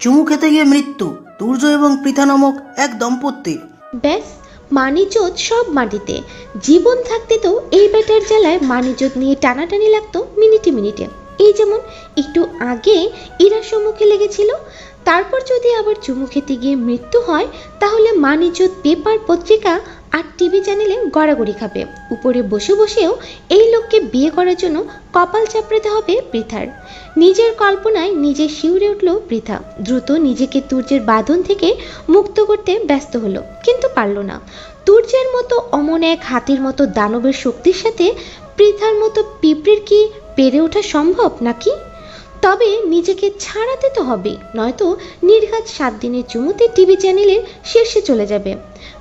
চুমু খেতে গিয়ে মৃত্যু তুর্য এবং পৃথা নামক এক দম্পতির। ব্যাস, মানিজ্যোত সব মাটিতে। জীবন থাকতে তো এই ব্যাটার জ্বালায় মানিজ্যোত নিয়ে টানাটানি লাগতো মিনিটে মিনিটে। এই যেমন একটু আগে ইরার সম্মুখে লেগেছিল, তারপর যদি আবার চুমু খেতে গিয়ে মৃত্যু হয় তাহলে মানিজ্যোত পেপার পত্রিকা আর টিভি চ্যানেলে গড়াগড়ি খাবে। উপরে বসে বসেও এই লোককে বিয়ে করার জন্য কপাল চাপড়াতে হবে পৃথার। নিজের কল্পনায় নিজে শিউরে উঠল পৃথা। দ্রুত নিজেকে তুর্যের বাঁধন থেকে মুক্ত করতে ব্যস্ত হলো, কিন্তু পারল না। তুর্যের মতো অমন এক হাতির মতো দানবের শক্তির সাথে পৃথার মতো পিঁপড়ের কি পেরে ওঠা সম্ভব নাকি? তবে নিজেকে ছাড়াতে তো হবে, নয়তো নির্ঘাত 7 দিনের চুমুতে টিভি চ্যানেলের শীর্ষে চলে যাবে।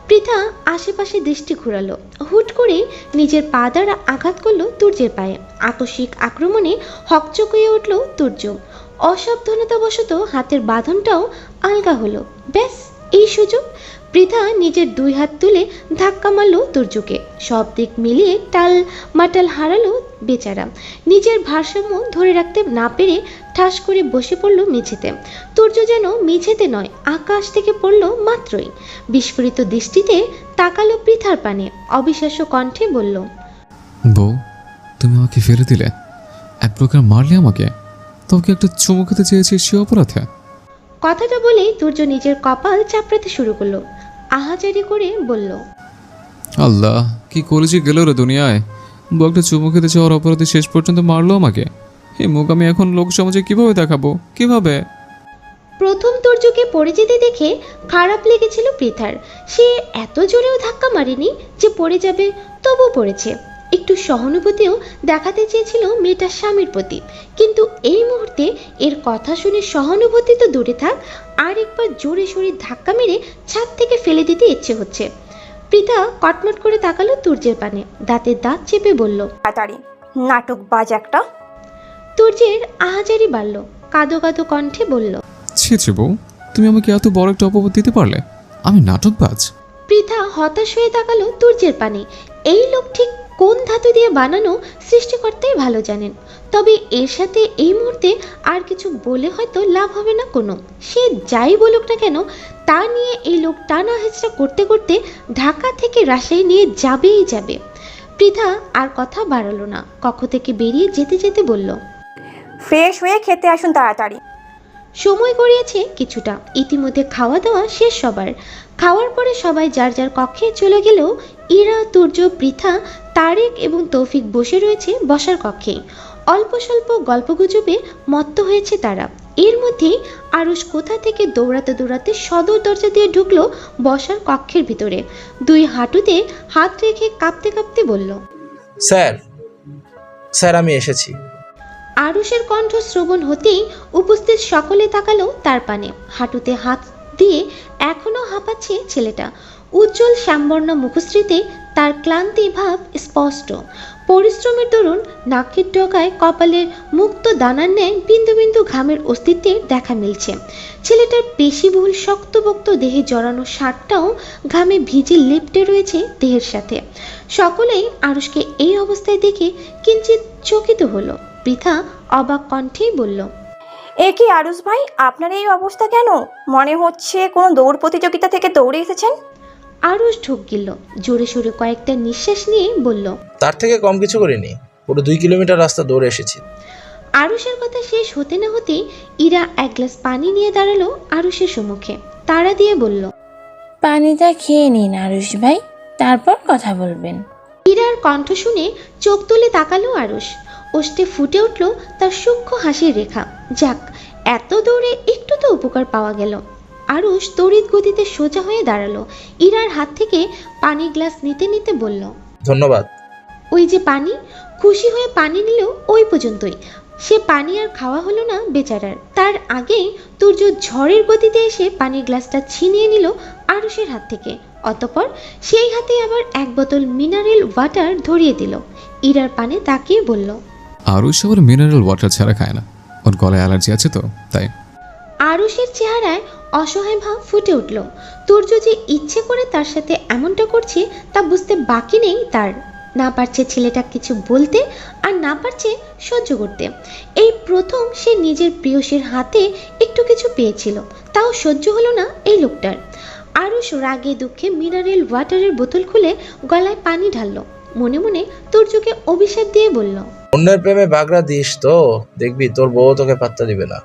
পৃথা আশেপাশে দৃষ্টি ঘুরালো। হুট করে নিজের পা দ্বারা আঘাত করলো তুর্যের পায়ে। আকস্মিক আক্রমণে হকচকিয়ে উঠল তুর্য। অসাবধানতাবশত হাতের বাঁধনটাও আলগা হলো। ব্যাস, এই সুযোগ। পৃথা নিজের 2 হাত তুলে ধাক্কা মারলো তুর্যকে। সব দিক মিলিয়ে টাল মাটাল হারালো বেচারা। নিজের ভারসাম্য ধরে রাখতে না পেরে ঠাস করে বসে পড়ল মেঝেতে। তুর্য যেন মেঝেতে নয়, আকাশ থেকে পড়ল মাত্রই। বিস্ফোরিত দৃষ্টিতে তাকালো পৃথার পানে। অবিশ্বাস্য কণ্ঠে বলল, বউ, তুমি আমাকে ফেলে দিলে, এক প্রকার মারলে আমাকে। তোকে একটা চুমু খেতে চেয়েছি, সে অপরাধে। কথাটা বলেই তুর্য নিজের কপাল চাপড়াতে শুরু করলো। আহাজারি করে বলল, আল্লাহ, কি করেছি গেল রে দুনিয়ায়। বউ একটা চুমু খেতে চাওয়ার অপরাধে শেষ পর্যন্ত মারলো আমাকে। এই মুখ আমি এখন লোক সমাজে কিভাবে দেখাবো, কিভাবে? প্রথম তুর্যকে পড়ে যেতে দেখে খারাপ লেগেছিল পৃথার। সে এত জোরেও ধাক্কা মারেনি যে পড়ে যাবে, তবু পড়েছে। একটু সহানুভূতিও দেখাতে চেয়েছিল মেয়েটার স্বামীর প্রতি, কিন্তু এই মুহূর্তে এর কথা শুনে সহানুভূতি তো দূরে থাক, আর একবার জোরে শরীর ধাক্কা মেরে ছাদ থেকে ফেলে দিতে ইচ্ছে হচ্ছে। পৃথা কটমট করে তাকালো তুর্যের পানে, দাঁতের দাঁত চেপে বলল, তাড়াতাড়ি, নাটকবাজ একটা। তুর্যের আহাজারি বাড়ল, কাঁদো কাঁদো কণ্ঠে বলল, ছি ছি বউ, তুমি আমাকে এত বড় একটা অপবাদ দিতে পারলে? আমি নাটকবাজ? পৃথা হতাশ হয়ে তাকালো তুর্যের পানে। এই লোক ঠিক কোন ধাতু দিয়ে বানানো সৃষ্টিকর্তাই ভালো জানেন। তবে এর সাথে এই মুহূর্তে আর কিছু বলে হয়তো লাভ হবে না কোনো। সে যাই বলুক না কেন, তা নিয়ে এই লোক টানা হেঁচড়া করতে করতে ঢাকা থেকে রাজশাহী নিয়ে যাবেই যাবে। পৃথা আর কথা বাড়ালো না, কক্ষ থেকে বেরিয়ে যেতে যেতে বলল, ফ্রেশ হয়ে খেতে আসুন তাড়াতাড়ি। সময় গড়িয়েছে কিছুটা। ইতিমধ্যে খাওয়া দাওয়া শেষ সবার। খাওয়ার পরে সবাই যার যার কক্ষে চলে গেলেও ইরা, তুর্য, পৃথা, তারেক এবং তৌফিক বসে রয়েছে বসার কক্ষে। অল্প স্বল্প গল্পগুজবে মত্ত হয়েছে তারা। এর মধ্যেই আরুষ কোথা থেকে দৌড়াতে দৌড়াতে সদর দরজা দিয়ে ঢুকলো বসার কক্ষের ভিতরে। 2 হাঁটুতে হাত রেখে কাঁপতে কাঁপতে বলল, স্যার, স্যার আমি এসেছি। আরুষের কণ্ঠ শ্রবণ হতেই উপস্থিত সকলে তাকালো তার পানে। হাঁটুতে হাত দিয়ে এখনো হাঁপাচ্ছে ছেলেটা। উজ্জ্বল শ্যামবর্ণ মুখশ্রীতে তার ক্লান্তি ভাব স্পষ্ট। পরিশ্রমের দরুন নাকের ডগায় কপালের মুক্ত দানার ন্যায় বিন্দু বিন্দু ঘামের অস্তিত্বের দেখা মিলছে। ছেলেটার পেশিবহুল শক্তপোক্ত দেহে জড়ানো শার্টটাও ঘামে ভিজে লেপ্টে রয়েছে দেহের সাথে। সকলেই আরুষকে এই অবস্থায় দেখে কিঞ্চিত চকিত হলো। পৃথা অবাক কণ্ঠেই বলল, এ কি আরুষ ভাই, আপনার এই অবস্থা কেন? মনে হচ্ছে কোনো দৌড় প্রতিযোগিতা থেকে দৌড়ে এসেছেন। আরুষ ঢোক গিলল। জোরে সোরে কয়েকটা নিঃশ্বাস নিয়ে বলল, তার থেকে কম কিছু করিনি, পুরো 2 কিলোমিটার রাস্তা দৌড়ে এসেছি। আরুষের কথা শেষ হতে না হতেই ইরা এক গ্লাস পানি নিয়ে দাঁড়ালো আরুষের সম্মুখে। তাড়া দিয়ে বলল, পানিটা খেয়ে নিন আরুষ ভাই, তারপর কথা বলবেন। ইরার কণ্ঠ শুনে চোখ তুলে তাকালো আরুষ। ওষ্ঠে ফুটে উঠল তার সূক্ষ্ম হাসির রেখা। যাক, এত দৌড়ে একটু তো উপকার পাওয়া গেল। আরুষ তড়িৎ গতিতে সোজা হয়ে দাঁড়ালো। ইরার হাত থেকে পানির গ্লাস নিতে নিতে বলল, ধন্যবাদ। ওই যে পানি। খুশি হয়ে পানি নিলেও ওই পর্যন্তই। সে পানি আর খাওয়া হলো না বেচারার। তার আগেই তুর্য ঝড়ের গতিতে এসে পানির গ্লাসটা ছিনিয়ে নিল আরুষের হাত থেকে। অতঃপর সেই হাতে আবার 1 বোতল মিনারেল ওয়াটার ধরিয়ে দিল। ইরার পানে তাকিয়ে বলল, আরুষ আবার মিনারেল ওয়াটার ছাড়া খায় না, ওর গলায় অ্যালার্জি আছে তো তাই। আরুষের চেহারায় অসহায় ভাব ফুটে উঠল। তুর্য যে ইচ্ছে করে তার সাথে এমনটা করছে তা বুঝতে বাকি নেই তার। না পারছে ছেলেটা কিছু বলতে, আর না পারছে সহ্য করতে। এই প্রথম সে নিজের প্রিয়সীর হাতে একটু কিছু পেয়েছিল, তাও সহ্য হলো না এই লোকটার। আরুষ রাগে দুঃখে মিনারেল ওয়াটারের বোতল খুলে গলায় পানি ঢাললো। মনে মনে তুর্যকে অভিশাপ দিয়ে বলল, অন্যের প্রেমে বাগড়া দিস তো, দেখবি তোর বউ তোকে পাত্তা দিবে না।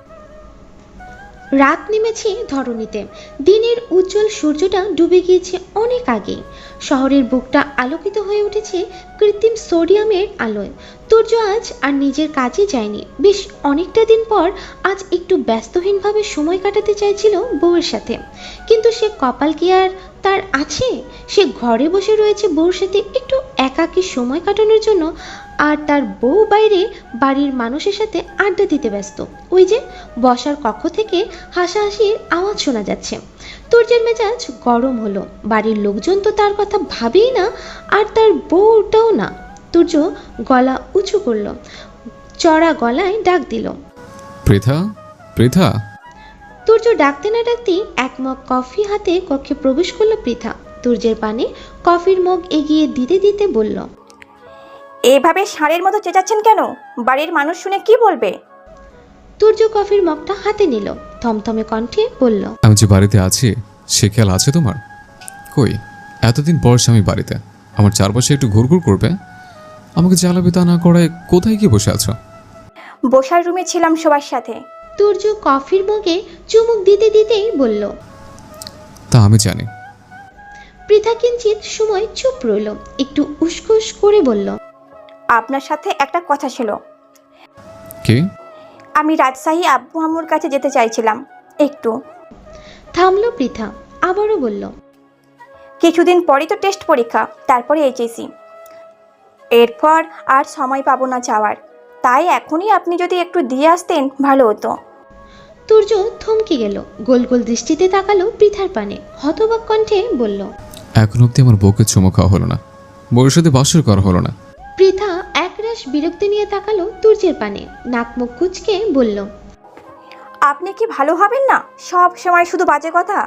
রাত নেমেছে ধরণীতে। দিনের উজ্জ্বল সূর্যটা ডুবে গিয়েছে অনেক আগে। শহরের বুকটা আলোকিত হয়ে উঠেছে কৃত্রিম সোডিয়ামের আলোয়। তুর্য আজ আর নিজের কাজে যায়নি। বেশ অনেকটা দিন পর আজ একটু ব্যস্তহীনভাবে সময় কাটাতে চাইছিল বউয়ের সাথে, কিন্তু সে কপাল কি আর তার আছে? সে ঘরে বসে রয়েছে বউর সাথে একটু একাকী সময় কাটানোর জন্য, আর তার বউ বাইরে বাড়ির মানুষের সাথে আড্ডা দিতে ব্যস্ত। ওই যে বসার কক্ষ থেকে হাসাহাসির আওয়াজ শোনা যাচ্ছে। তুর্যের মেজাজ গরম হলো। বাড়ির লোকজন তো তার কথা ভাবেই না, আর তার বউটাও না। তুর্য গলা উঁচু করল, চড়া গলায় ডাক দিল, পৃথা, পৃথা। তুর্য ডাকতে না ডাকতেই এক মগ কফি হাতে কক্ষে প্রবেশ করলো পৃথা। তুর্যের পানে কফির মগ এগিয়ে দিতে দিতে বলল, এভাবে ষাঁড়ের মতো চেঁচাচ্ছেন কেন? বাড়ির মানুষ শুনে কি বলবে? তুর্য কফির মগটা হাতে নিল, থমথমে কণ্ঠে বলল, আমি যে বাড়িতে আছি সে খেয়াল আছে তোমার? কই, এতদিন পর স্বামী বাড়িতে, আমার চারপাশে একটু ঘুরঘুর করবে, আমাকে জ্বালাবে তা না করায় কোথায় গিয়ে বসে আছো? বসার রুমে ছিলাম সবার সাথে। তুর্য কফির মগে চুমুক দিতে দিতেই বলল। তা আমি জানি। পৃথা কিঞ্চিত সময় চুপ রইল, একটু উসখুস করে বলল, আপনার সাথে একটা কথা ছিল। কি? আমি রাজশাহী আব্বু আম্মুর কাছে যেতে চাইছিলাম একটু। থামলো পৃথা, আবারও বলল, কিছুদিন পরই তো টেস্ট পরীক্ষা, তারপরে এইচএসি। এরপর আর সময় পাবো না যাওয়ার, তাই এখনই আপনি যদি একটু দিয়ে আসতেন ভালো হতো। তুর্য থমকে গেল, গোল গোল দৃষ্টিতে তাকালো পৃথার পানে, হতবাক কণ্ঠে বলল, এখন অব্দি আমার বউকে চুমো খাওয়া হলো না, বউয়ের সাথে বাসর করা হলো না। পৃথা একরাশ বিরক্তি নিয়ে তাকালো তুর্যের পানে, নাক মুখ কুঁচকে বলল, আপনি কি ভালো হবেন না? সব সময় শুধু বাজে কথা।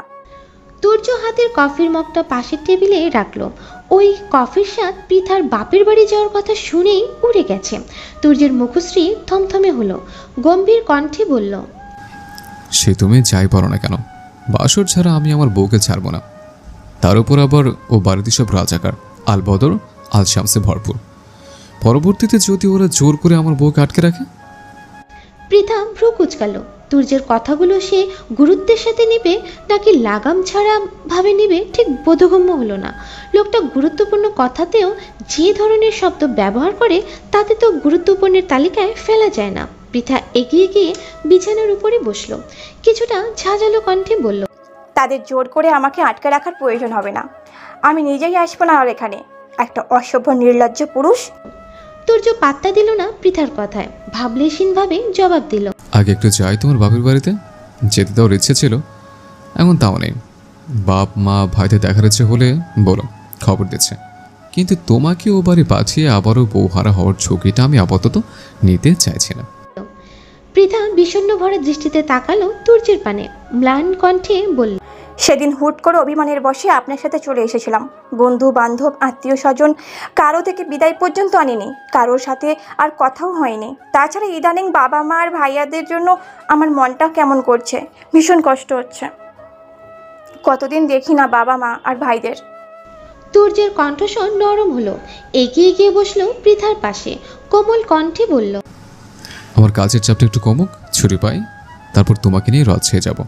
তুর্য হাতের কফির মগটা পাশের টেবিলে রাখলো। ওই কফির স্বাদ পৃথার বাপের বাড়ি যাওয়ার কথা শুনেই উড়ে গেছে। তুর্যের মুখশ্রী থমথমে হলো, গম্ভীর কণ্ঠে বলল, সে তুমি যাই পারো না কেন, বাসর ছাড়া আমি আমার বউকে ছাড়বো না। তার উপর আবার ও বাড়িতে সব রাজাকার, আল বদর আল শামসে ভরপুর। পরবর্তীতে যদি ওরা জোর করে আমার বউকে আটকে রাখে? পৃথা ভ্রু কুচকালো। তুর্যের কথাগুলো সে গুরুত্বের সাথে নেবে নাকি লাগাম ছাড়া ভাবে নেবে ঠিক বোধগম্য হলো না। লোকটা গুরুত্বপূর্ণ কথাতেও যে ধরনের শব্দ ব্যবহার করে তাতে তো গুরুত্বপূর্ণের তালিকায় ফেলা যায় না। পৃথা এগিয়ে গিয়ে বিছানার উপরে বসলো, কিছুটা ঝাঁঝালো কণ্ঠে বলল, তাদের জোর করে আমাকে আটকে রাখার প্রয়োজন হবে না, আমি নিজেই আসবো না আর এখানে। একটা অসভ্য নির্লজ্জ পুরুষ। তুর্য পাত্তা দিল না পৃথার কথায়, ভাবলেশীনভাবে জবাব দিল, আগে একটু যাই তোমার বাপের বাড়িতে, যেতে দেওয়ার ইচ্ছে ছিল, এখন তাও নেই। বাপ মা ভাইতে দেখার ইচ্ছে হলে বলো, খবর দিচ্ছে, কিন্তু তোমাকে ও বাড়ি পাঠিয়ে আবারও বউহারা হওয়ার ঝুঁকিটা আমি আপাতত নিতে চাইছি না। পৃথা বিষণ্ণ ভরা দৃষ্টিতে তাকালো তুর্যের পানে, ম্লান কণ্ঠে বলল, সেদিন হুট করে অভিমানের বশে আপনার সাথে চলে এসেছিলাম। বন্ধু বান্ধব আত্মীয় স্বজন কারো থেকে বিদায় পর্যন্ত আনিনি, কারোর সাথে আর কথাও হয়নি। তাছাড়া ইদানিং বাবা মা আর ভাইয়াদের জন্য আমার মনটা কেমন করছে, ভীষণ কষ্ট হচ্ছে। কতদিন দেখি না বাবা মা আর ভাইদের। তুর্যের কণ্ঠস্বর নরম হলো, এগিয়ে গিয়ে বসলো পৃথার পাশে, কোমল কণ্ঠে বলল, আমার কাজের চাপটা একটু কমুক, ছুটি পাই, তারপর তোমাকে নিয়ে রথ ছেয়ে যাব,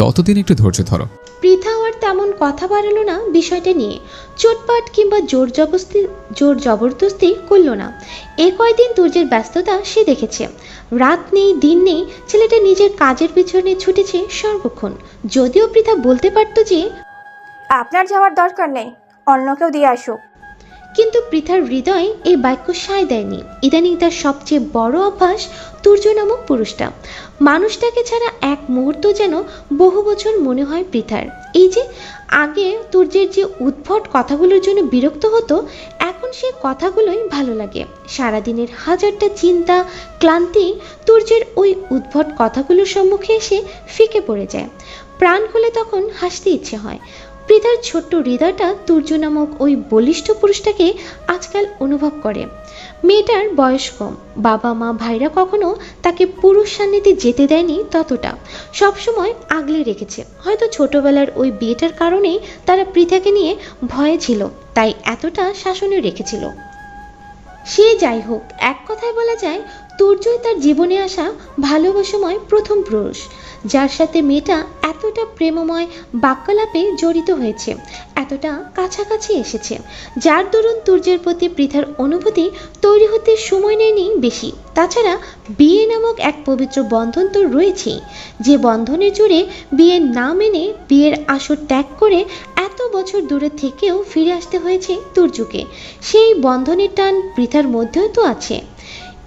ততদিন একটু ধৈর্য ধরো। পৃথা আর তেমন কথা বাড়ালো না বিষয়টা নিয়ে, চোটপাট কিংবা জোর জবরদস্তি করলো না। এ কয়দিন তুর্যের ব্যস্ততা সে দেখেছে, রাত নেই দিন নেই ছেলেটা নিজের কাজের পিছনে ছুটেছে সর্বক্ষণ। যদিও পৃথা বলতে পারত যে আপনার যাওয়ার দরকার নেই, অন্য কেউ দিয়ে আসুক, কিন্তু পৃথার হৃদয়ে এই বাক্য সায় দেয়নি। ইদানিং তার সবচেয়ে বড় অভ্যাস তুর্য নামক পুরুষটা। মানুষটাকে ছাড়া এক মুহূর্ত যেন বহু বছর মনে হয় পৃথার। এই যে আগে তুর্যের যে উদ্ভট কথাগুলোর জন্য বিরক্ত হতো, এখন সে কথাগুলোই ভালো লাগে। সারাদিনের হাজারটা চিন্তা ক্লান্তি তুর্যের ওই উদ্ভট কথাগুলোর সম্মুখে এসে ফিকে পড়ে যায়। প্রাণ খুলে তখন হাসতে ইচ্ছে হয়। পৃথার ছোট্ট হৃদয়টা তুর্য নামক ওই বলিষ্ঠ পুরুষটাকে আজকাল অনুভব করে। মেয়েটার বয়স কম, বাবা মা ভাইরা কখনো তাকে পুরুষ সান্নিধ্যে যেতে দেয়নি, ততটা সবসময় আগলে রেখেছে। হয়তো ছোটবেলার ওই বিয়েটার কারণেই তারা পৃথাকে নিয়ে ভয়ে ছিল, তাই এতটা শাসনে রেখেছিল। সে যাই হোক, এক কথায় বলা যায় তুর্যই তার জীবনে আসা ভালোবাসাময় প্রথম পুরুষ, যার সাথে মেয়েটা এতটা প্রেমময় বাক্যালাপে জড়িত হয়েছে, এতটা কাছাকাছি এসেছে, যার দরুন তুর্যের প্রতি পৃথার অনুভূতি তৈরি হতে সময় নেয়নি বেশি। তাছাড়া বিয়ে নামক এক পবিত্র বন্ধন তো রয়েছেই, যে বন্ধনের জুড়ে বিয়ে না মেনে বিয়ের আসর ত্যাগ করে এত বছর দূরে থেকেও ফিরে আসতে হয়েছে তুর্যকে। সেই বন্ধনের টান পৃথার মধ্যেও তো আছে।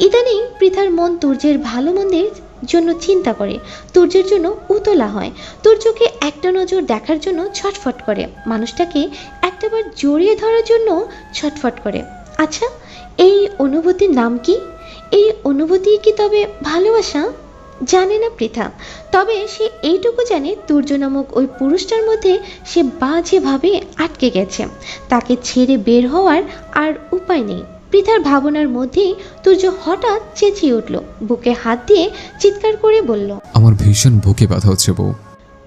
ইদানিং পৃথার মন তুর্যের ভালো মন্দের জন্য চিন্তা করে, তুর্যের জন্য উতলা হয়, তুর্যকে একটা নজর দেখার জন্য ছটফট করে, মানুষটাকে একটাবার জড়িয়ে ধরার জন্য ছটফট করে। আচ্ছা, এই অনুভূতির নাম কি? এই অনুভূতি কি তবে ভালোবাসা? জানে না পৃথা, তবে সে এইটুকু জানে তুর্য নামক ওই পুরুষটার মধ্যে সে বাজেভাবে আটকে গেছে, তাকে ছেড়ে বের হওয়ার আর উপায় নেই। পৃথার ভাবনার মধ্যেই তুর্য হঠাৎ চেঁচিয়ে উঠল, বুকে হাত দিয়ে চিৎকার করে বলল, আমার ভীষণ বুকে ব্যথা হচ্ছে বউ।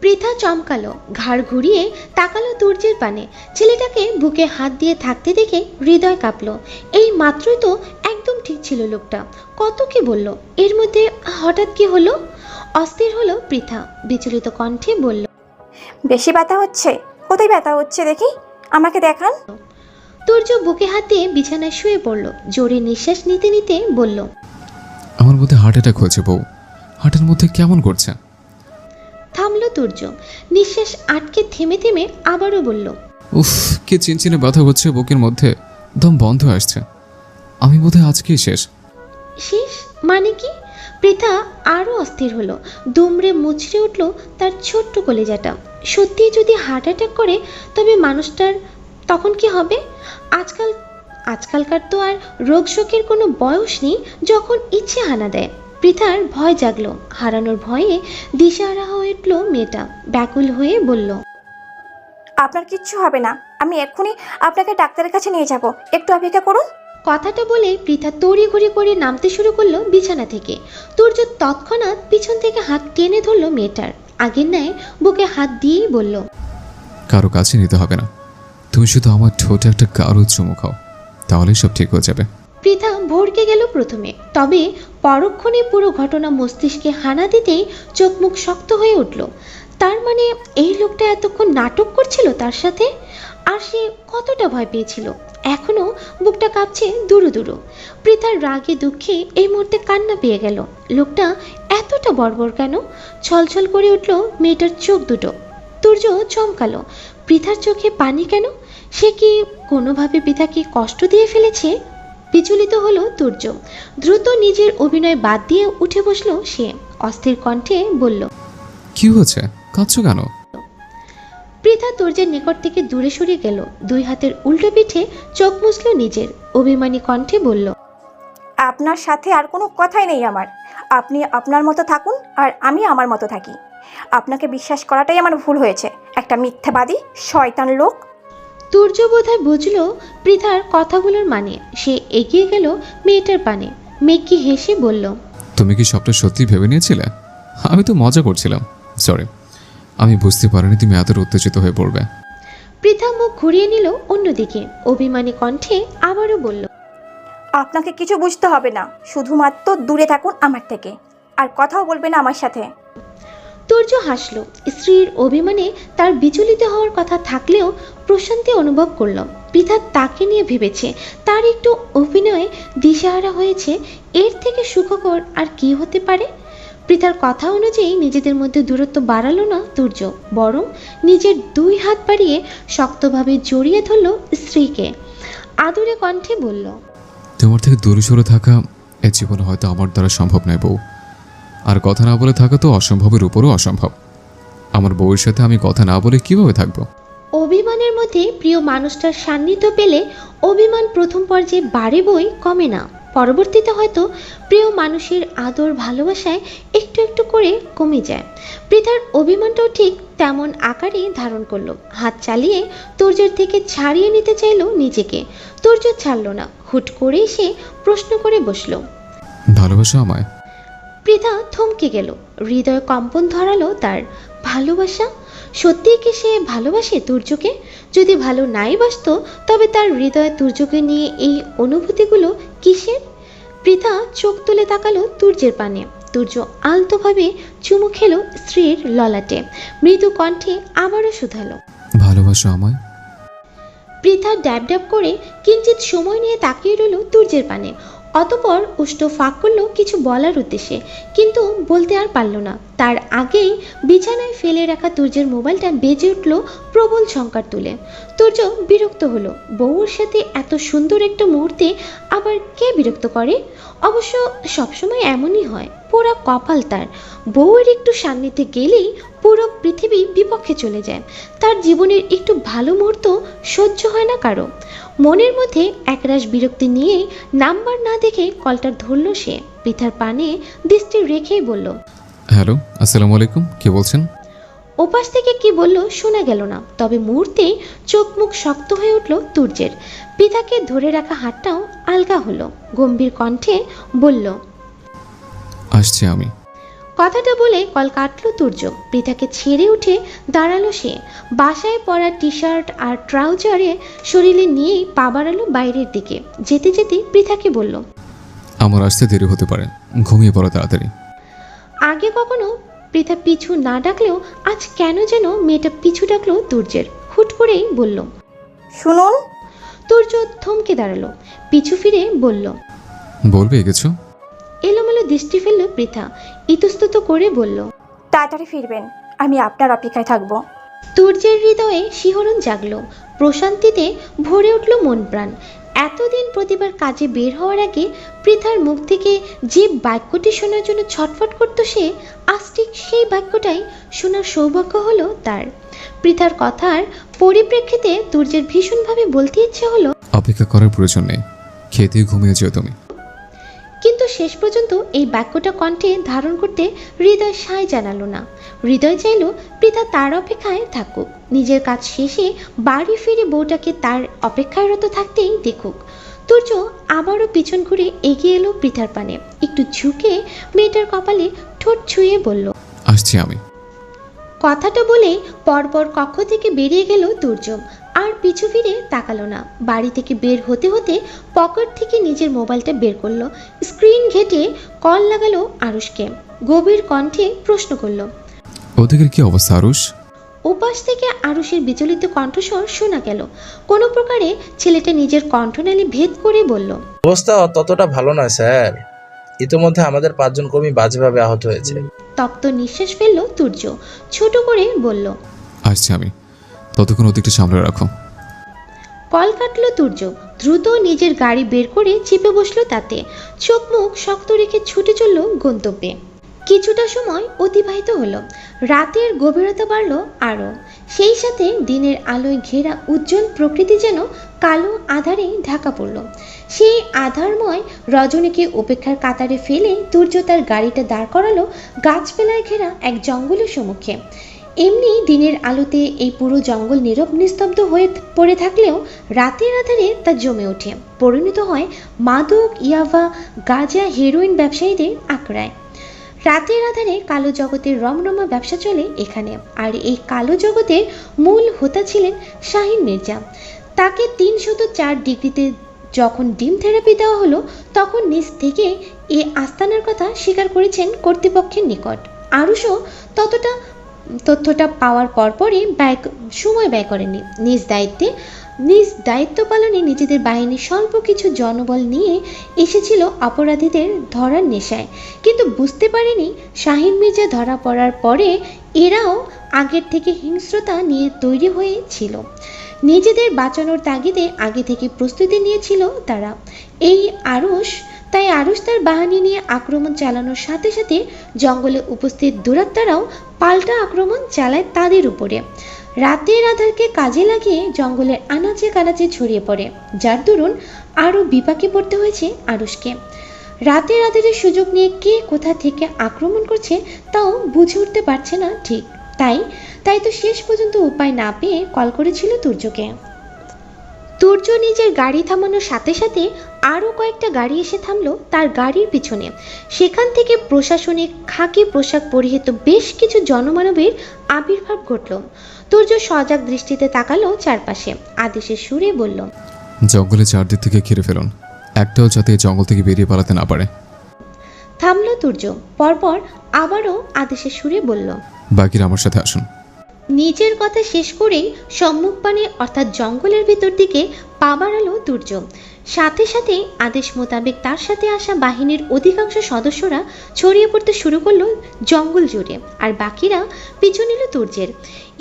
পৃথা চমকালো, ঘাড় ঘুরিয়ে তাকালো তুর্যের পানে। ছেলেটাকে বুকে হাত দিয়ে থাকতে দেখে হৃদয় কাঁপলো। এই মাত্রই তো একদম ঠিক ছিল লোকটা, কত কি বলল, এর মধ্যে হঠাৎ কি হলো? অস্থির হলো পৃথা, বিচলিত কণ্ঠে বলল, বেশি ব্যথা হচ্ছে? কোথায় ব্যথা হচ্ছে দেখি, আমাকে দেখান। তুর্য বুকে হাত দিয়ে বিছানায় শুয়ে পড়ল, জোরে নিঃশ্বাস নিতে নিতে বলল, আমার মধ্যে হার্ট অ্যাটাক হয়েছে বউ, হার্টের মধ্যে কেমন করছে। থামলো তুর্য, নিঃশ্বাস আটকে থেমে থেমে আবারও বলল, উফ, কি চিনচিনে ব্যথা হচ্ছে বুকের মধ্যে, দম বন্ধ আসছে, আমি বোধহয় আজকেই শেষ। শেষ মানে কি? পৃথা আরও অস্থির হলো, দুমড়ে মুচড়ে উঠল তার ছোট্ট কলেজাটা। সত্যিই যদি হার্ট অ্যাটাক করে তবে মানুষটার তখন কি হবে? আজকালকার তো আর রোগ শোকের কোনো বয়স নেই, যখন ইচ্ছে হানা দেয়। পৃথার ভয় জাগলো, হারানোর ভয়ে দিশাহারা হয়ে উঠল মেয়েটা, ব্যাকুল হয়ে বলল, আপনার কিচ্ছু হবে না, আমি এক্ষুনি আপনাকে ডাক্তারের কাছে নিয়ে যাব, একটু অপেক্ষা করুন। কথাটা বলে পৃথা তড়িঘড়ি করে নামতে শুরু করলো বিছানা থেকে। তুর্য তৎক্ষণাৎ পিছন থেকে হাত টেনে ধরলো মেয়েটার, আগের ন্যায় বুকে হাত দিয়েই বলল, কারো কাছে নিতে হবে না, তুমি শুধু আমার ঠোঁটে একটা কারো চুমু খাও, তাহলেই সব ঠিক হয়ে যাবে। পৃথা ভড়কে গেল প্রথমে, তবে পরক্ষণে পুরো ঘটনা মস্তিষ্কে হানা দিতেই চোখ মুখ শক্ত হয়ে উঠল। তার মানে এই লোকটা এতক্ষণ নাটক করছিল তার সাথে, আর সে কতটা ভয় পেয়েছিল। এখনো বুকটা কাঁপছে দুরু দুরু। পৃথার রাগে দুঃখে এই মুহূর্তে কান্না পেয়ে গেল। লোকটা এতটা বর্বর কেন? ছলছল করে উঠল মেয়েটার চোখ দুটো। তুর্য চমকালো, পৃথার চোখে পানি কেন? সে কি কোনোভাবে পৃথাকে কষ্ট দিয়ে ফেলেছে? বিচলিত হলো তুর্য, দ্রুত নিজের অভিনয় বাদ দিয়ে উঠে বসলো সে, অস্থির কণ্ঠে বলল, কি হয়েছে, কাঁদছো কেন? পৃথা তুর্যের নিকট থেকে দূরে সরে গেল, দুই হাতের উল্টো পিঠে চোখ মুছল নিজের, অভিমানী কণ্ঠে বলল, আপনার সাথে আর কোনো কথাই নেই আমার, আপনি আপনার মতো থাকুন আর আমি আমার মতো থাকি। আপনাকে বিশ্বাস করাটাই আমার ভুল হয়েছে, একটা মিথ্যাবাদী শয়তান লোক। তুর্য বোধহয় বুঝলো পৃথার কথাগুলোর মানে, সে এগিয়ে গেল মেয়েটার পানে, মেকি হেসে বলল, তুমি কি সবটা সত্যি ভেবে নিয়েছিলে? আমি তো মজা করছিলাম, সরি, আমি বুঝতে পারিনি তুমি এত উত্তেজিত হয়ে পড়বে। পৃথা মুখ ঘুরিয়ে নিল অন্যদিকে, অভিমানী কণ্ঠে আবারও বলল, আপনাকে কিছু বুঝতে হবে না, শুধুমাত্র দূরে থাকুন আমার থেকে, আর কথাও বলবেন না আমার সাথে। তুর্য হাসল, স্ত্রীর অভিমানে তার বিচলিত হওয়ার কথা থাকলেও প্রশান্তি অনুভব করল। পৃথা তাকে নিয়ে ভেবেছে, তার একটু অভিনয়ে দিশাহারা হয়েছে, এর থেকে সুখকর আর কি হতে পারে? পৃথার কথা অনুযায়ী নিজেদের মধ্যে দূরত্ব বাড়ালো না তুর্য, বরং নিজের দুই হাত বাড়িয়ে শক্তভাবে জড়িয়ে ধরল স্ত্রীকে, আদুরে কণ্ঠে বলল, তোমার থেকে দূরে সরে থাকা এ জীবনে হয়তো আমার দ্বারা সম্ভব নয় বউ, আর কথা না বলে থাকা তো অসম্ভবের উপরও অসম্ভব। আমার বউয়ের সাথে আমি কথা না বলে কিভাবে থাকবো? অভিমানের মধ্যে প্রিয় মানুষটার সান্নিধ্য পেলে অভিমান প্রথম পর্যায়ে বাড়ে বই কমে না, পরবর্তীতে হয়তো প্রিয় মানুষের আদর ভালোবাসায় একটু একটু করে কমে যায়। পৃথার অভিমানটাও ঠিক তেমন আকারই ধারণ করলো। হাত চালিয়ে তুর্যের থেকে ছাড়িয়ে নিতে চাইলো নিজেকে। তুর্য ছাড়ল না, হুট করে সে প্রশ্ন করে বসলো। ভালোবাসো আমায়? পৃথা থমকে গেল, হৃদয় কম্পন ধরালো তার। ভালোবাসা? সত্যিই কি সে ভালোবাসে তুর্যকে? যদি ভালো নাই বাসতো তবে তার হৃদয়ে তুর্যকে নিয়ে এই অনুভূতিগুলো কিসের? পৃথা চোখ তুলে তাকালো তুর্যের পানে। তুর্য আলতোভাবে চুমু খেলো স্ত্রীর ললাটে, মৃদু কণ্ঠে আবারও শুধালো, ভালোবাসো আমায়? পৃথা ড্যাব ড্যাব করে কিঞ্চিত সময় নিয়ে তাকিয়ে রইল তুর্যের পানে। অতপর উষ্ট ফাঁক করলো কিছু বলার উদ্দেশ্যে, কিন্তু বলতে আর পারল না। তার আগেই বিছানায় ফেলে রাখা তুর্যের মোবাইলটা বেজে উঠল প্রবল ঝঙ্কার তুলে। তুর্য বিরক্ত হলো। বউর সাথে এত সুন্দর একটা মুহূর্তে আবার কে বিরক্ত করে? অবশ্য সবসময় এমনই হয়, পুরা কপাল তার। বউয়ের একটু সান্নিধ্যে গেলেই পুরো পৃথিবী বিপক্ষে চলে যায়। তার জীবনের একটু ভালো মুহূর্ত সহ্য হয় না কারো। মনের মধ্যে একরাশ বিরক্তি নিয়ে নাম্বার না দেখে কলটা ধরল সে। পৃথার পানে দৃষ্টি রেখেই বলল, হ্যালো, আসসালামু আলাইকুম, কে বলছেন? ওপাশ থেকে কি বলল শোনা গেল না, তবে মুহূর্তে চোখ মুখ শক্ত হয়ে উঠল তুর্যের। পৃথাকে ধরে রাখা হাতটাও আলগা হলো। গম্ভীর কণ্ঠে বলল, আসছি আমি। কথাটা বলে কল কাটল তুর্য। পৃথাকে ছেড়ে উঠে দাঁড়ালো সে। বাসায় পরা টি শার্ট আর ট্রাউজারে শরীরে নিয়েই পা বাড়ালো বাইরের দিকে। যেতে যেতে পৃথাকে বলল, আমার আসতে দেরি হতে পারে, ঘুমিয়ে পড়ো তাড়াতাড়ি। আগে কখনো পৃথা পিছু না ডাকলেও আজ কেন যেন মেয়েটা পিছু ডাকলো তুর্যের। হুট করেই বলল, শুনুন। তুর্য থমকে দাঁড়ালো, পিছু ফিরে বলল, বলবে কিছু? এলোমেলো দৃষ্টি ফেলল পৃথা, ইতস্তত করে বলল, তাড়াতাড়ি ফিরবেন, আমি আপনার অপেক্ষায় থাকবো। তুর্যের হৃদয়ে শিহরণ জাগলো, প্রশান্তিতে ভরে উঠল মন প্রাণ। এতদিন প্রতিবার কাজে বের হওয়ার আগে পৃথার মুখ থেকে যে বাক্যটি শোনার জন্য ছটফট করতো সে, আজ ঠিক সেই বাক্যটাই শোনার সৌভাগ্য হলো তার। পৃথার কথার পরিপ্রেক্ষিতে তুর্যের ভীষণভাবে বলতে ইচ্ছে হলো, অপেক্ষা করার প্রয়োজন নেই, খেতে ঘুমিয়ে যেও তুমি। কিন্তু শেষ পর্যন্ত এই বাক্যটা কণ্ঠে ধারণ করতে হৃদয় সায় জানালো না। হৃদয় চাইল পৃথা তার অপেক্ষায় থাকুক, নিজের কাজ শেষে বাড়ি ফিরে বউটাকে তার অপেক্ষায়রত থাকতেই দেখুক। তুর্য আবারও পিছন ঘুরে এগিয়ে এলো পৃথার পানে, একটু ঝুঁকে মেয়েটার কপালে ঠোঁট ছুঁয়ে বলল, আসছি আমি। কথাটা বলে পরপর কক্ষ থেকে বেরিয়ে গেল তুর্য। আর পিছু ফিরে তাকালো না। বাড়ি থেকে বের হতে হতে পকেট থেকে নিজের মোবাইলটা বের করলো, স্ক্রিন ঘেটে কল লাগালো আরুষকে। গভীর কণ্ঠে প্রশ্ন করলো, ওদিকের কি অবস্থা আরুষ? ওপাশ থেকে আরুষের বিচলিত কণ্ঠস্বর শোনা গেল। কোনো প্রকারে ছেলেটা নিজের কণ্ঠনালী ভেদ করে বলল, অবস্থা ততটা ভালো নয় স্যার, ইতোমধ্যে আমাদের 5 জন কর্মী বাজেভাবে আহত হয়েছে। তপ্ত নিঃশ্বাস ফেললো তুর্য, ছোট করে বলল, আসছি আমি, ততক্ষণ ওদিকটা সামলে রাখো। কল কাটলো তুর্য, দ্রুত নিজের গাড়ি বের করে চেপে বসলো তাতে। চোখ মুখ শক্ত রেখে ছুটে চলল গন্তব্যে। কিছুটা সময় অতিবাহিত হলো, রাতের গভীরতা বাড়ল আরও। সেই সাথে দিনের আলোয় ঘেরা উজ্জ্বল প্রকৃতি যেন কালো আধারে ঢাকা পড়ল। সেই আধারময় রজনীকে উপেক্ষার কাতারে ফেলে তুর্য তার গাড়িটা দাঁড় করালো গাছপালায় ঘেরা এক জঙ্গলের সম্মুখে। এমনি দিনের আলোতে এই পুরো জঙ্গল নীরব নিস্তব্ধ হয়ে পড়ে থাকলেও রাতের আধারে তা জমে ওঠে, পরিণত হয় মাদক, ইয়াভা, গাঁজা, হেরোইন ব্যবসায়ীদের আঁকড়ায়। রাতের আধারে কালো জগতের রমরমা ব্যবসা চলে এখানে। আর এই কালো জগতের মূল হোতা ছিলেন শাহিন মির্জা। তাকে 304 ডিগ্রিতে যখন ডিম থেরাপি দেওয়া হলো তখন নিজ থেকে এ আস্তানার কথা স্বীকার করেছেন কর্তৃপক্ষের নিকট। আরুষও তথ্যটা পাওয়ার পরপরই সময় ব্যয় করেনি। নিজ দায়িত্ব পালনে নিজেদের বাহিনীর স্বল্প কিছু জনবল নিয়ে এসেছিল অপরাধীদের ধরার নেশায়, কিন্তু বুঝতে পারেনি শাহিন মির্জা ধরা পড়ার পরে এরাও আগের থেকে হিংস্রতা নিয়ে তৈরি হয়েছিল। নিজেদের বাঁচানোর তাগিদে আগে থেকে প্রস্তুতি নিয়েছিল তারা। তাই আরুষ তার বাহিনী নিয়ে আক্রমণ চালানোর সাথে সাথে জঙ্গলে উপস্থিত দুরাত্মারাও পাল্টা আক্রমণ চালায় তাদের উপরে। রাতের আধারকে কাজে লাগিয়ে জঙ্গলের আনাচে কানাচে ছড়িয়ে পড়ে, যার দরুন আরও বিপাকে পড়তে হয়েছে আরুষকে। রাতের আধারের সুযোগ নিয়ে কে কোথা থেকে আক্রমণ করছে তাও বুঝে উঠতে পারছে না ঠিক। তাই তো শেষ পর্যন্ত উপায় না পেয়ে কল করেছিল তুর্যকে। তুর্য নিজের গাড়ি থামানোর সাথে সাথে আরও কয়েকটা গাড়ি এসে থামলো তার গাড়ির পিছনে। সেখান থেকে প্রশাসনিক খাকি পোশাক পরিহিত বেশ কিছু জনমানবের আবির্ভাব ঘটল। তুর্য সজাগ দৃষ্টিতে তাকালো চারপাশে, আদেশের সুরে বলল, জঙ্গলে চারদিক থেকে ঘিরে ফেলুন, একটাও যাতে এই জঙ্গল থেকে বেরিয়ে পালাতে না পারে। থামলো তুর্য, পরপর আবারও আদেশের সুরে বলল, বাকিরা আমার সাথে আসুন। নিজের কথা শেষ করেই সম্মুখপানে অর্থাৎ জঙ্গলের ভেতর দিকে পা বাড়ালো তুর্য। সাথে সাথে আদেশ মোতাবেক তার সাথে আসা বাহিনীর অধিকাংশ সদস্যরা ছড়িয়ে পড়তে শুরু করলো জঙ্গল জুড়ে, আর বাকিরা পিছু নিল তুর্যের।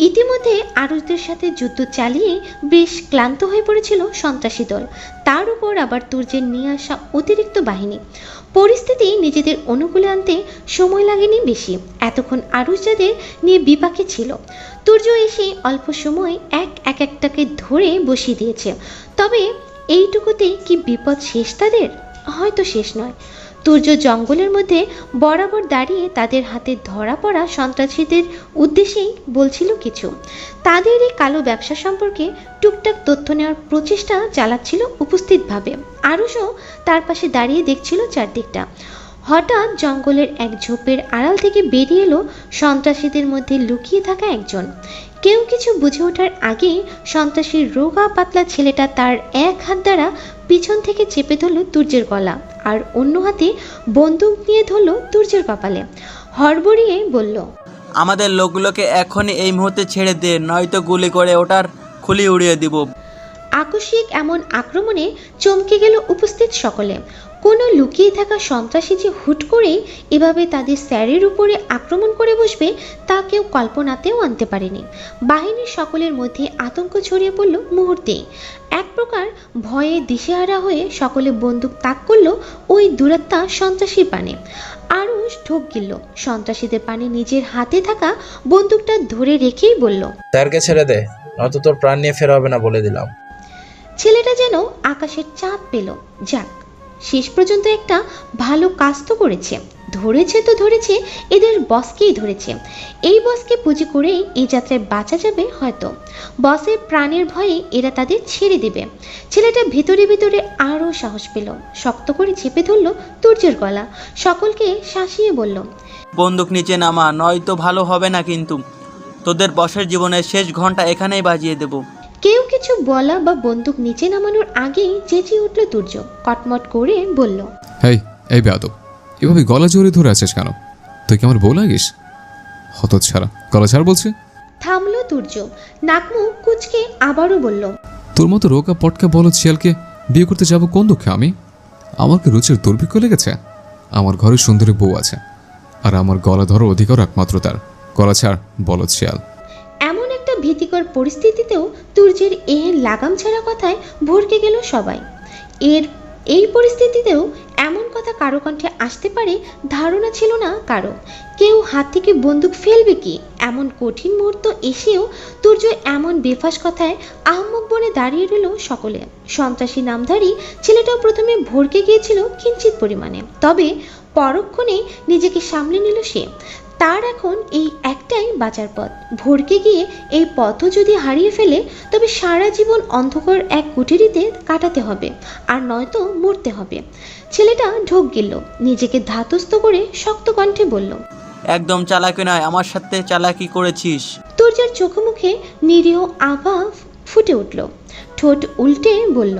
ইতিমধ্যে আরুষদের সাথে যুদ্ধ চালিয়ে বেশ ক্লান্ত হয়ে পড়েছিল সন্ত্রাসী দল, তার উপর আবার তুর্যের নিয়ে আসা অতিরিক্ত বাহিনী। পরিস্থিতি নিজেদের অনুকূলে আনতে সময় লাগেনি বেশি। এতক্ষণ আরুষ যাদের নিয়ে বিপাকে ছিল, তুর্য এসে অল্প সময় এক একটাকে ধরে বসিয়ে দিয়েছে। তবে এইটুকুতে কি বিপদ শেষ তাদের? হয়তো শেষ নয়। তুর্য জঙ্গলের মধ্যে বরাবর দাঁড়িয়ে তাদের হাতে ধরা পড়া সন্ত্রাসীদের উদ্দেশ্যেই বলছিল কিছু। তাদের এই কালো ব্যবসা সম্পর্কে টুকটাক তথ্য নেওয়ার প্রচেষ্টা চালাচ্ছিল উপস্থিতভাবে। আরুষও তার পাশে দাঁড়িয়ে দেখছিল চারদিকটা। হঠাৎ জঙ্গলের এক ঝোপের আড়াল থেকে বেরিয়ে এলো সন্ত্রাসীদের মধ্যে লুকিয়ে থাকা একজন। কেউ কিছু বুঝে ওঠার আগেই সন্ত্রাসীর রোগা পাতলা ছেলেটা তার এক হাত দ্বারা পিছন থেকে চেপে ধরল তুর্যের গলা, আর অন্য হাতে বন্দুক নিয়ে ধরল তুর্যের কপালে। হড়বড়িয়ে বলল, আমাদের লোকগুলোকে এখনই এই মুহূর্তে ছেড়ে দে, নয়তো গুলি করে ওটার খুলি উড়িয়ে দিব। আকস্মিক এমন আক্রমণে চমকে গেল উপস্থিত সকলে। কোনো লুকিয়ে থাকা সন্ত্রাসী যে হুট করেই এভাবে তাদের স্যারের উপরে আক্রমণ করে বসবে তা কেউ কল্পনাতেও আনতে পারেনি। বাহিনীর সকলের মধ্যে আতঙ্ক ছড়িয়ে পড়ল মুহূর্তেই। এক প্রকার ভয়ে দিশেহারা হয়ে সকলে বন্দুক তাক করলো ওই দূরাত্মা সন্ত্রাসীর পানে। আরুষ ঢোক গিলল সন্ত্রাসীদের পানে নিজের হাতে থাকা বন্দুকটা ধরে রেখেই বলল, স্যারকে ছেড়ে দে, নয়তো তোর প্রাণ নিয়ে ফেরা হবে না বলে দিলাম। ছেলেটা যেন আকাশের চাঁদ পেল। যাক, শেষ পর্যন্ত একটা ভালো কাজ তো করেছে। ধরেছে এদের বসকেই ধরেছে। এই বসকে পুঁজি করেই এই যাত্রায় বাঁচা যাবে হয়তো। বসের প্রাণের ভয়ে এরা তাদের ছেড়ে দেবে। ছেলেটা ভেতরে ভেতরে আরও সাহস পেল, শক্ত করে চেপে ধরল তুর্যের গলা, সকলকে শাসিয়ে বলল, বন্দুক নিচে নামা, নয়তো ভালো হবে না কিন্তু। তোদের বসের জীবনের শেষ ঘন্টা এখানেই বাজিয়ে দেব। কেউ কিছু বলা বা বন্দুক নিচে নামানোর আগেই চেঁচিয়ে উঠল তুর্য, কটমট করে বলল, এই বেয়াদব, এভাবে গলা জোরে ধরে আছিস কেন? তুই কি আমার বউ লাগিস? হতচ্ছাড়া, গলা ছাড় বলছি। থামলো তুর্য, নাকমুখ কুচকে আবারও বলল, তোর মতো রোগা পটকা বলো শিয়ালকে বিয়ে করতে যাব কোন দুঃখে আমি? আমার কি রুচির দুর্ভিক্ষ লেগেছে? আমার ঘরে সুন্দরী বউ আছে, আর আমার গলা ধরার অধিকার একমাত্র তার। গলা ছাড় বলদ শিয়াল। এমন একটা ভীতিকর পরিস্থিতিতেও তুর্যের এর লাগাম ছাড়া কথায় ভরকে গেল সবাই। এই পরিস্থিতিতেও এমন কথা কারো কণ্ঠে আসতে পারে ধারণা ছিল না কারো। কেউ হাত থেকে বন্দুক ফেলবে কি এমন কঠিন মুহূর্ত এসেও তুর্য এমন বেফাস কথায় আহম্মক বনে দাঁড়িয়ে রইল সকলে। সন্ত্রাসী নামধারী ছেলেটাও প্রথমে ভরকে গিয়েছিল কিঞ্চিত পরিমাণে, তবে পরক্ষণে নিজেকে সামলে নিল সে। তার এখন এই একটাই বাঁচার পথ। ভরকে গিয়ে এই পথও যদি হারিয়ে ফেলে তবে সারা জীবন অন্ধকার এক কুটিরিতে কাটাতে হবে, আর নয়তো মরতে হবে। ছেলেটা ঢোক গেল, নিজেকে ধাতস্থ করে শক্ত কণ্ঠে বলল, একদম চালাকি নয়, আমার সাথে চালাকি করেছিস। তুর্যের চোখে মুখে নিরীহ আভা ফুটে উঠল। ঠোঁট উল্টে বলল,